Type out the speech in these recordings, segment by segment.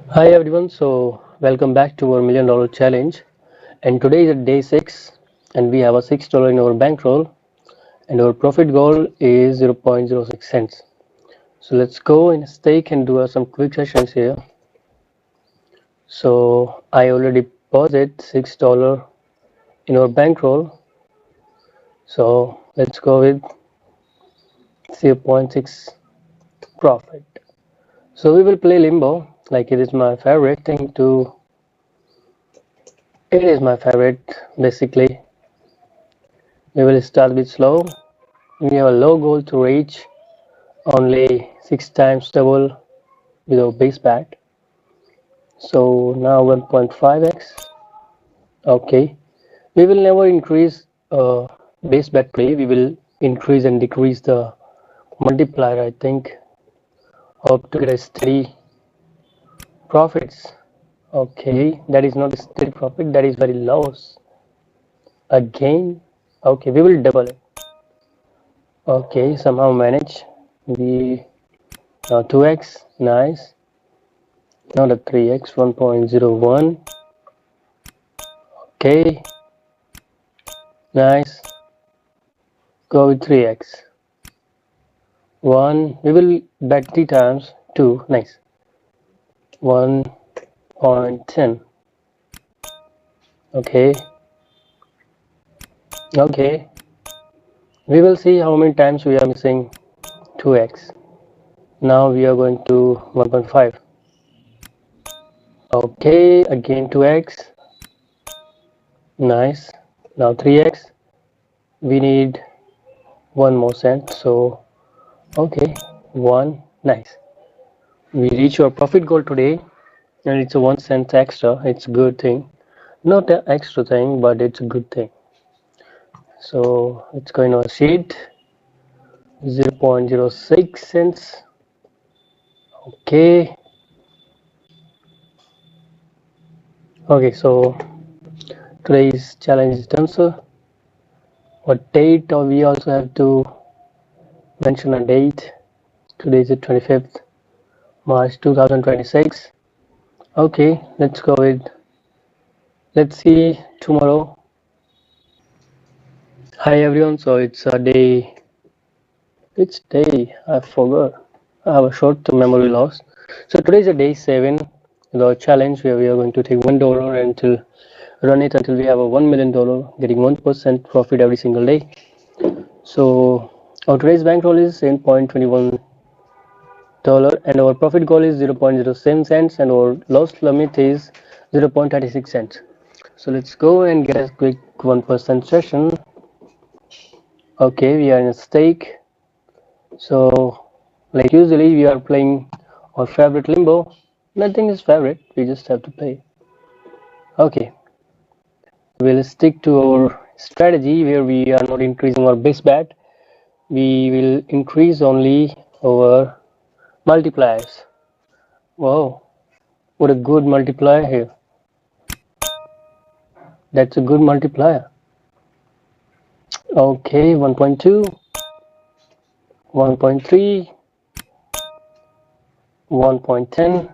Hi everyone, so welcome back to our $1 million challenge. And today is day 6, and we have a $6 in our bankroll, and our profit goal is 0.06 cents. So let's go in stake and do some quick sessions here. So I already deposit $6 in our bankroll, so let's go with 0.6 profit. So we will play limbo, like it is my favorite thing to. It is my favorite basically. We will start with slow. We have a low goal to reach, only 6 times double with our base bet. So now 1.5x. Okay, we will never increase base bet play. We will increase and decrease the multiplier. I think hope to get a steady profits. Okay, that is not a steady profit. That is very loss. Again, okay, we will double it. Okay, somehow manage. We 2x, nice. Now the 3x, 1.01. Okay, nice. Go with 3x. 1. We will bet 3 times. 2. Nice. 1.10. Okay. Okay. We will see how many times we are missing 2x. Now we are going to 1.5. Okay. Again 2x. Nice. Now 3x. We need one more cent. So, okay. 1. Nice. We reach our profit goal today, and it's a 1 cent extra. It's a good thing. Not an extra thing, but it's a good thing. So it's going on a sheet 0.06 cents. Okay. Okay, so today's challenge is done, sir. What date? Or we also have to mention a date. Today is the 25th March 2026. Okay, let's go with. Let's see tomorrow. Hi everyone. So it's a day. Which day? I forgot. I have a short-term memory loss. So today is a day 7. The challenge where we are going to take $1 until run it until we have a $1 million, getting 1% profit every single day. So our today's bankroll is $10.21, and our profit goal is 0.07 cents, and our loss limit is 0.36 cents. So let's go and get a quick 1% session. Okay, we are in a stake. So like usually we are playing our favorite limbo. Nothing is favorite, we just have to play. Okay, we'll stick to our strategy where we are not increasing our base bet. We will increase only our multipliers. Wow, what a good multiplier here. That's a good multiplier. Okay, 1.2, 1.3, 1.10,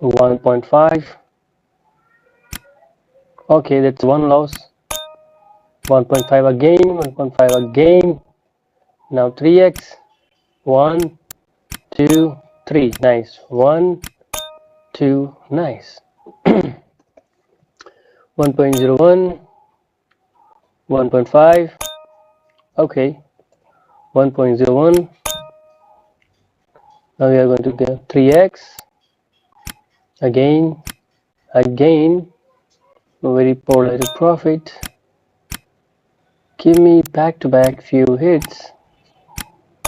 1.5. Okay, that's one loss. 1.5 again, 1.5 again. Now 3x. 1, 2, 3. Nice. 1, 2. Nice. 1.01, 1.5. Okay. 1.01. Now we are going to get 3x. Again. Again. Very poor little profit. Give me back-to-back few hits.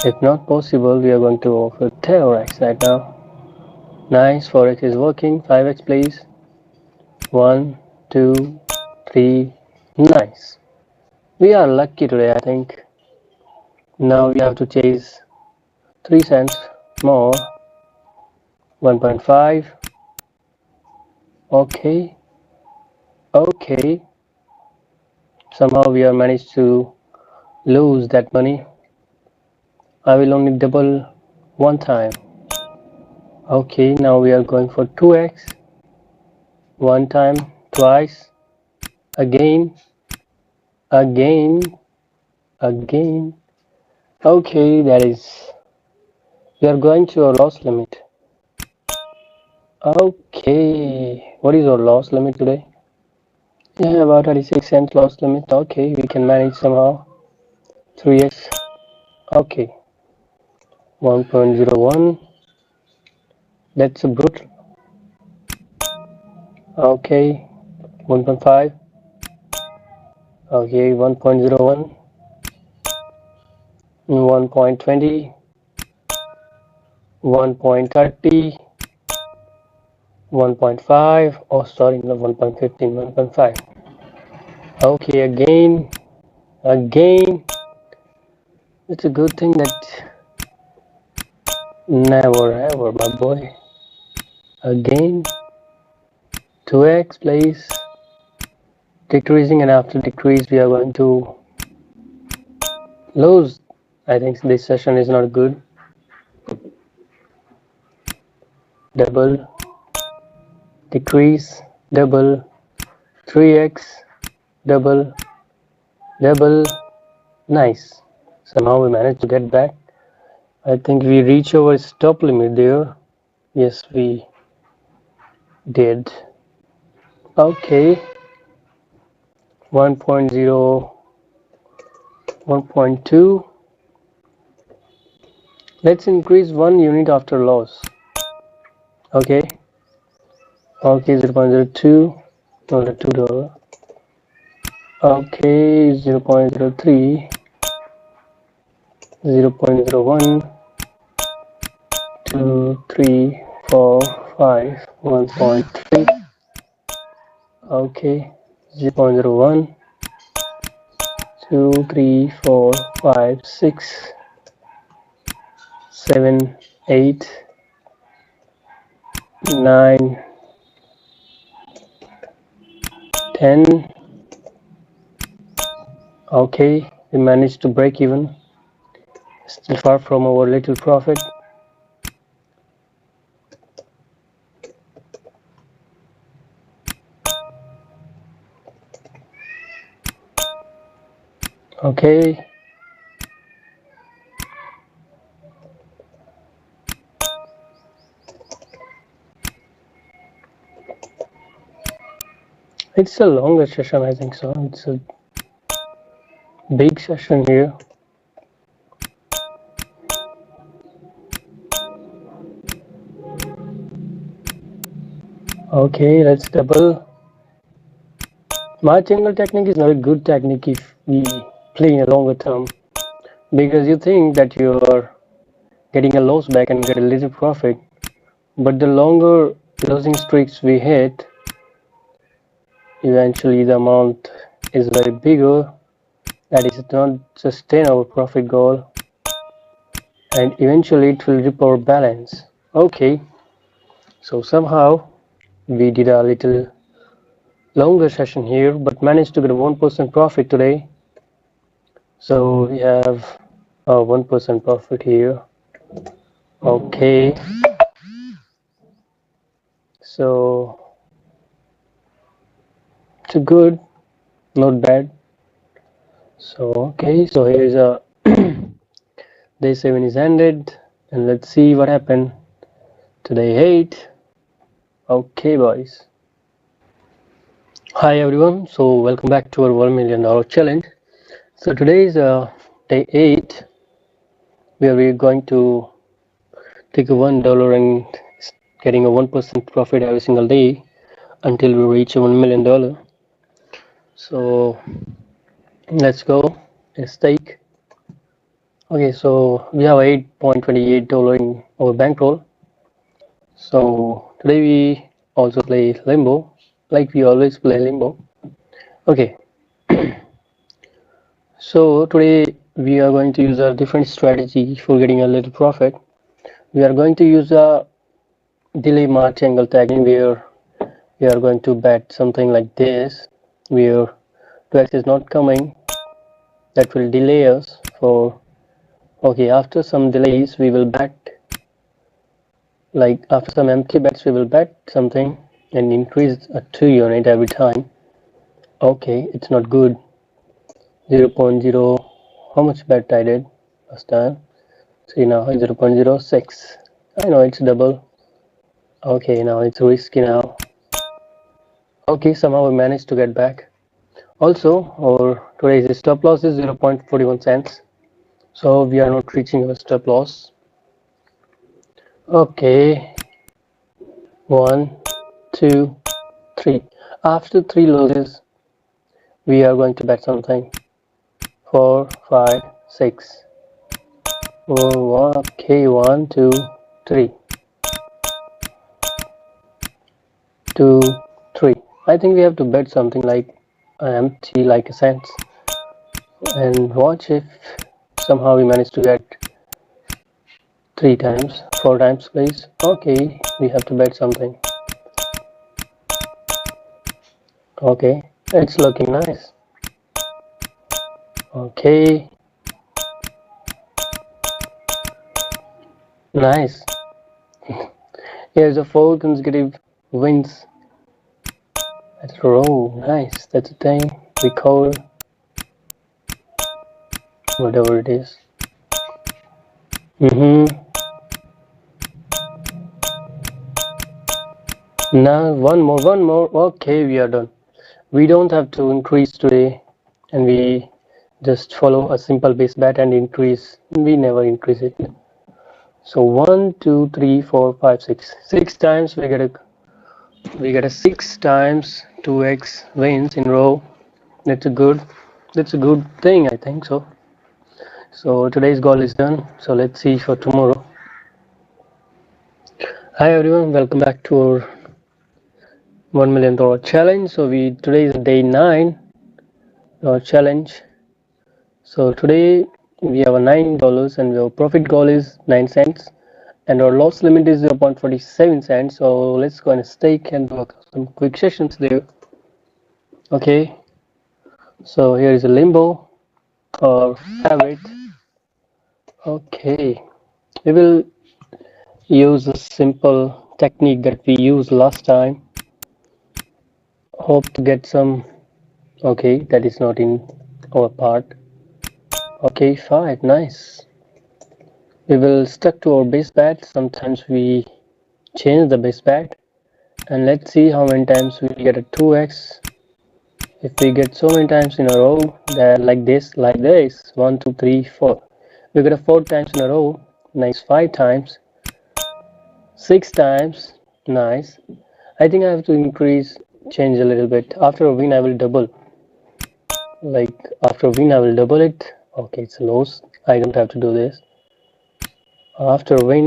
If not possible, we are going to offer 10x right now. Nice. 4x is working. 5x please. 1, 2, 3. Nice. We are lucky today, I think. Now we have to chase 3 cents more. 1.5. Okay. Okay. Somehow we have managed to lose that money. I will only double one time. Okay, now we are going for 2x. One time, twice, again, again, again. Okay, that is, we are going to our loss limit. Okay, what is our loss limit today? Yeah, about 36 cents loss limit. Okay, we can manage somehow. 3x. Okay, 1.01. That's a brute. Okay, 1.5. Okay, 1.01. 1.20. 1.30. 1.5. Oh, sorry, not 1.15. 1.5. Okay, again. It's a good thing that never ever, my boy. Again, 2x, please. Decreasing, and after decrease, we are going to lose. I think this session is not good. Double, decrease, double, 3x, double, double. Nice. Somehow we managed to get back. I think we reach our stop limit there. Yes, we did. Okay. 1.0, 1.2. Let's increase 1 unit after loss. Okay. Okay, 0.02. $2. Okay, 0.03. 0.01. 2, 3, 4, 5, 1.3. Okay, 0.01. 2, 3, 4, 5, 6, 7, 8, 9, 10. Okay, we managed to break even. Still far from our little profit. Okay. It's a longer session, I think so. It's a big session here. Okay, let's double. March angle technique is not a good technique if we play in a longer term, because you think that you are getting a loss back and get a little profit, but the longer losing streaks we hit, eventually the amount is very bigger. That is not sustain our profit goal, and eventually it will rip our balance. Okay, so somehow we did a little longer session here, but managed to get a 1% profit today. So we have a 1% profit here. Okay, so it's a good, not bad. So okay, so here's a day 7 is ended, and let's see what happened to day 8. Okay, boys. Hi everyone, so welcome back to our $1 million challenge. So today is day 8, where we're going to take a $1 and getting a 1% profit every single day until we reach $1 million. So let's go. A stake. Okay, so we have $8.28 in our bankroll. So today we also play limbo, like we always play limbo. Okay, so today we are going to use a different strategy for getting a little profit. We are going to use a delay March angle technique, where we are going to bet something like this, where 2x is not coming. That will delay us for, okay, after some delays we will bet Like after some empty bets we will bet something and increase a 2 unit every time. Okay, it's not good. 0.0, how much bet I did last time? See now 0.06. I know it's double. Okay, now it's risky now. Okay, somehow we managed to get back. Also, our today's stop loss is 0.41 cents. So we are not reaching our stop loss. Okay, 1, 2, 3. After 3 losses, we are going to bet something. 4, 5, 6. Okay, 1, 2, 3. 2, 3. I think we have to bet something like empty, like a cents. And watch if somehow we manage to get 3 times, 4 times, please. Okay, we have to bet something. Okay, it's looking nice. Okay, nice. Here's a 4 consecutive wins at a row. Nice, that's a thing. Recover, whatever it is. Now one more. Okay, we are done. We don't have to increase today, and we just follow a simple base bet and increase. We never increase it. So 1, 2, 3, 4, 5, 6. 6 times we get a 6 times 2x wins in row. That's a good thing, I think so. So today's goal is done. So let's see for tomorrow. Hi everyone, welcome back to our $1 million challenge. So today is day 9 challenge. So today we have a $9 and our profit goal is 9 cents and our loss limit is 0.47 cents. So let's go and stake and do some quick sessions there. Okay, so here is a limbo or have it. Okay, we will use a simple technique that we used last time. Hope to get some. Okay, that is not in our part. Okay, 5, nice. We will stick to our base bet. Sometimes we change the base bet and let's see how many times we get a 2x. If we get so many times in a row, that like this, 1, 2, 3, 4. We get a 4 times in a row, nice. 5 times, 6 times, nice. I think I have to change a little bit. After a win I will double. Like after a win I will double it. Okay, it's a loss. I don't have to do this. After win,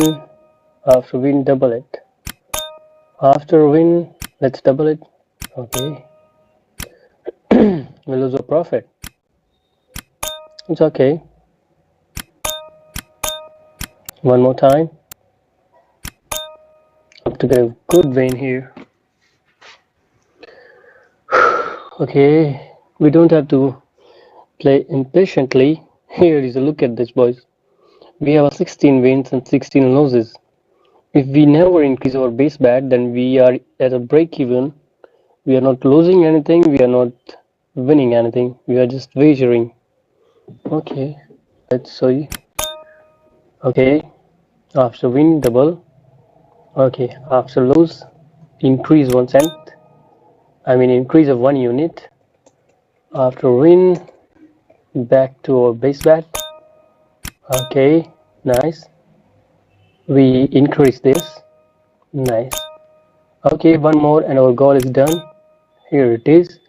double it. After win, let's double it. Okay. We lose a profit. It's okay. One more time. Hope to get a good win here. Okay, we don't have to play impatiently. Here is a look at this, boys. We have 16 wins and 16 losses. If we never increase our base bet, then we are at a break even. We are not losing anything, we are not winning anything, we are just wagering. Okay, let's see. Okay, after win, double. Okay, after lose, increase 1 cent. Increase of 1 unit. After win, back to our base bet. Okay, nice. We increase this. Nice. Okay, one more and our goal is done. Here it is.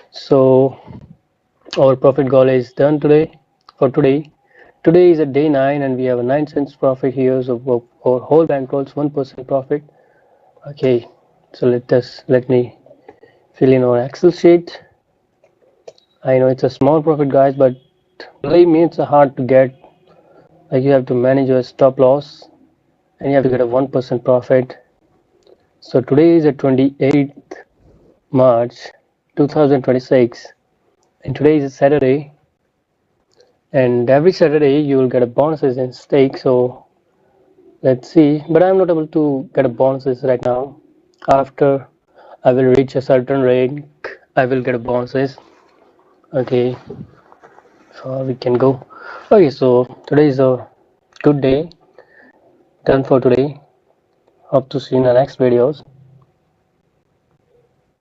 So our profit goal is done today. For today is a day 9 and we have a 9 cents profit here. So our whole bankroll's 1% profit. Okay, so let me fill in our Excel sheet. I know it's a small profit, guys, but believe me, it's hard to get. Like you have to manage your stop loss and you have to get a 1% profit. So today is the 28th March 2026 and today is a Saturday, and every Saturday you will get a bonuses and stake. So Let's see, but I'm not able to get a bonuses right now. After I will reach a certain rank, I will get a bonuses. Okay, so we can go. Okay, so today is a good day done for today. Hope to see you in the next videos.